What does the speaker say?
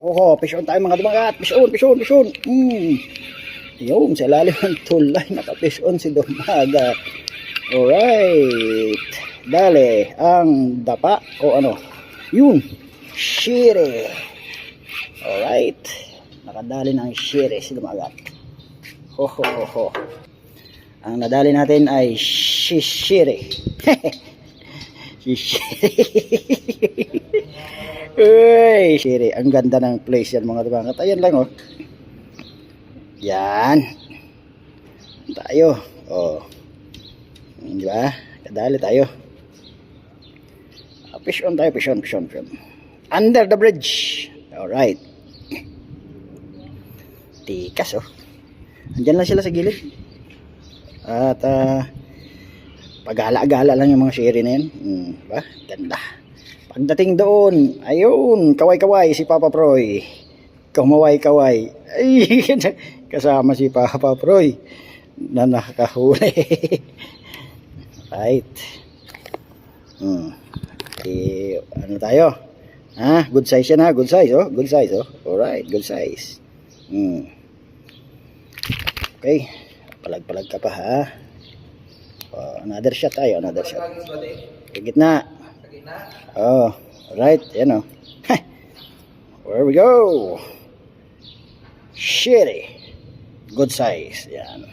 Oh, fish on tayo mga dumagat. Fish on, fish on, fish on. Yun, sa lalim ng tulay, naka-fish on si dumagat. Alright. Dali, ang dapa o ano. Yun, shire. Alright. Nakadali ng shire si dumagat. Ho, ho, ho, ho. Ang nadali natin ay shishire. Shishire. Uy, shire. Ang ganda ng place yan mga dumagat. Ayan lang oh. Yan. Tayo. Oh. Di ba? Kadali tayo. Fish on tayo, fish on, fish on, fish on. Under the bridge. Alright. Tikas oh. Andyan lang sila sa gilid. At pagala-gala lang yung mga shiri na yan. Ba? Ganda. Pagdating doon, ayun, kaway-kaway si Papa Proy. Kumaway-kaway. Ay, kasama si Papa Proy na nakahuli. Right. Ano tayo? Good size yan ha, good size oh, good size oh. Alright, good size. Okay. Palag-palag ka pa ha. Another shot tayo, another shot. Sa gitna. Oh, alright, yan oh. Where we go? Shitty. Good size. Yan.